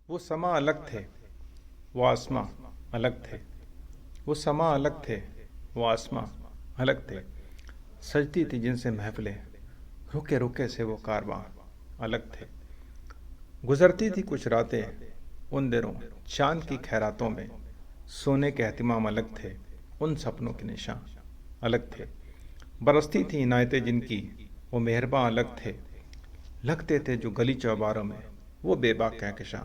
वो समा अलग थे, वो आसमां अलग थे। वो समा अलग थे, वो आसमां अलग थे। सजती थी जिनसे महफिलें, रुके रुके से वो कारवां अलग थे। गुजरती थी कुछ रातें उन दिनों चांद की खैरातों में, सोने के एहतिमाम अलग थे, उन सपनों के निशान अलग थे। बरसती थी इनायतें जिनकी, वो मेहरबान अलग थे। लगते थे जो गली चौबारों में, वो बेबाक कहकशां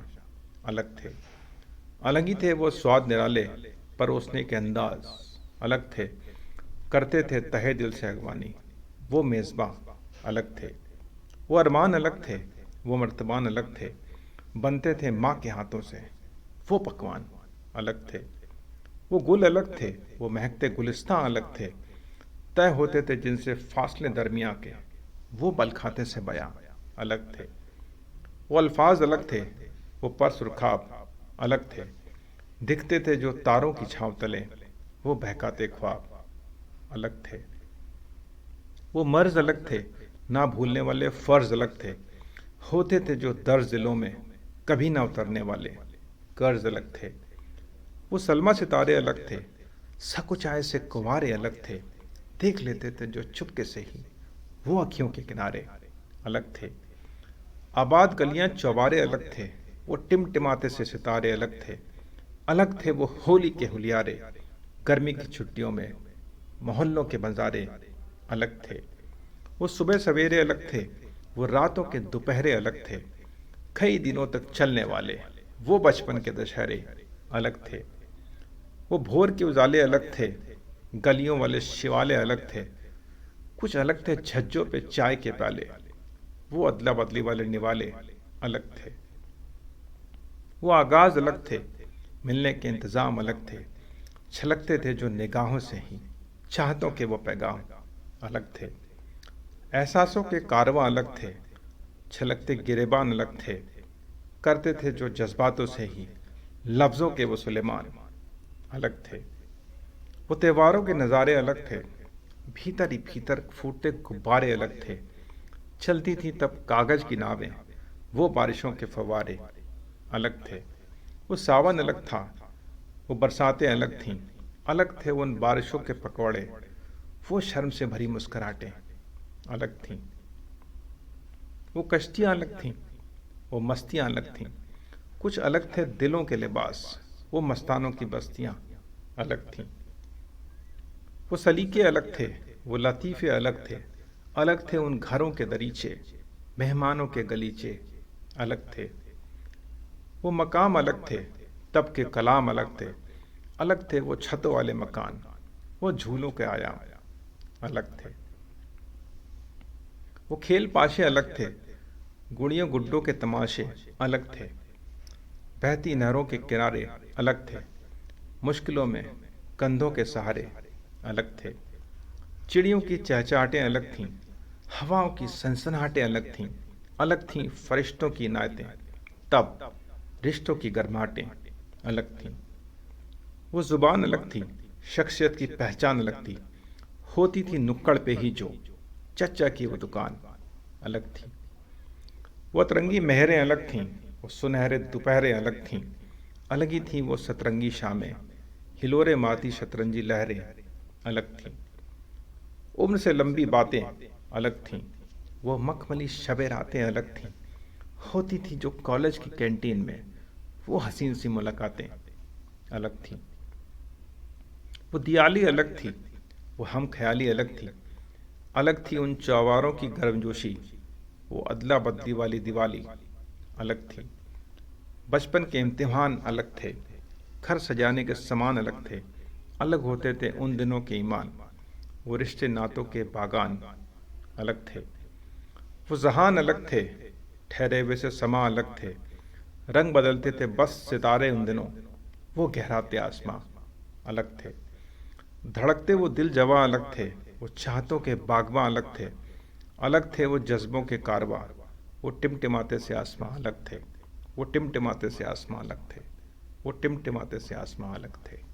अलग थे। अलग ही थे वो स्वाद निराले, परोसने के अंदाज अलग थे। करते थे तहे दिल से अगवानी, वो मेज़बां अलग थे। वो अरमान अलग थे, वो मर्तबान अलग थे। बनते थे माँ के हाथों से, वो पकवान अलग थे। वो गुल अलग थे, वो महकते गुलिस्तां अलग थे। तय होते थे जिनसे फासले दरमिया के, वो बल खाते से बयां अलग थे। वो अल्फाज अलग थे, वो पर्स रुखाब अलग थे। दिखते थे जो तारों की छांव तले, वो बहकाते ख्वाब अलग थे। वो मर्ज अलग थे, ना भूलने वाले फर्ज अलग थे। होते थे जो दर्ज दिलों में, कभी ना उतरने वाले कर्ज अलग थे। वो सलमा सितारे अलग थे, सकुचाए से कुंवारे अलग थे। देख लेते थे जो चुपके से ही, वो अखियों के किनारे अलग थे। आबाद गलियां चौबारे अलग थे, वो टिमटिमाते से सितारे अलग थे। अलग थे वो होली के हुलियारे, गर्मी की छुट्टियों में मोहल्लों के बंजारे अलग थे। वो सुबह सवेरे अलग थे, वो रातों के दोपहरे अलग थे। कई दिनों तक चलने वाले वो बचपन के दशहरे अलग थे। वो भोर के उजाले अलग थे, गलियों वाले शिवाले अलग थे। कुछ अलग थे छज्जों पे चाय के प्याले, वो अदला बदली वाले निवाले अलग थे। वो आगाज अलग थे, मिलने के इंतजाम अलग थे। छलकते थे जो निगाहों से ही, चाहतों के वो पैगाम अलग थे। एहसासों के कारवां अलग थे, छलकते गिरेबान अलग थे। करते थे जो जज्बातों से ही, लफ्जों के वो सुलेमान अलग थे। वो त्योहारों के नज़ारे अलग थे, भीतर ही भीतर फूटते गुब्बारे अलग थे। चलती थी तब कागज की नावें, वो बारिशों के फव्वारे अलग थे। वो सावन अलग था, वो बरसातें अलग थीं। अलग थे उन बारिशों के पकौड़े, वो शर्म से भरी मुस्कुराहटें अलग थीं। वो कश्तियाँ अलग थीं, वो मस्तियाँ अलग थीं। कुछ अलग थे दिलों के लिबास, वो मस्तानों की बस्तियाँ अलग थीं। वो सलीके अलग थे, वो लतीफ़े अलग थे। अलग थे उन घरों के दरीचे, मेहमानों के गलीचे अलग थे। वो मकाम अलग थे, तब के कलाम अलग थे। अलग थे वो छतों वाले मकान, वो झूलों के आयाम अलग थे। वो खेल पाशे अलग थे, गुड़ियों गुड्डों के तमाशे अलग थे। बहती नहरों के किनारे अलग थे, मुश्किलों में कंधों के सहारे अलग थे। चिड़ियों की चहचहाटें अलग थीं, हवाओं की सनसनाहटें अलग थीं। अलग थीं फरिश्तों की इनायतें, तब रिश्तों की गर्माहटें अलग थीं। वो जुबान अलग थी, शख्सियत की पहचान अलग थी। होती थी नुक्कड़ पे ही जो, चच्चा की वो दुकान अलग थी। वो अतरंगी मेहरें अलग थीं, वो सुनहरे दोपहरें अलग थीं। अलग ही थीं वो सतरंगी शामें, हिलोरे मारती शतरंजी लहरें अलग थीं। उम्र से लंबी बातें अलग थीं, वो मखमली शबे रातें अलग थीं। होती थी जो कॉलेज की कैंटीन में, वो हसीन सी मुलाकातें अलग थीं। वो दियाली अलग थी, वो हम ख्याली अलग थी। अलग थी उन चौवारों की गर्मजोशी, वो अदला बदली वाली दिवाली अलग थी। बचपन के इम्तिहान अलग थे, घर सजाने के सामान अलग थे। अलग होते थे उन दिनों के ईमान, वो रिश्ते नातों के बागान अलग थे। वो जहान अलग थे, ठहरे हुए से समा अलग थे। रंग बदलते थे बस सितारे उन दिनों, वो गहराते आसमां अलग थे। धड़कते वो दिल जवां अलग थे, वो चाहतों के बागबां अलग थे। अलग थे वो जज्बों के कारवां, वो टिमटिमाते से आसमां अलग थे। वो टिमटिमाते से आसमां अलग थे। वो टिमटिमाते से आसमां अलग थे।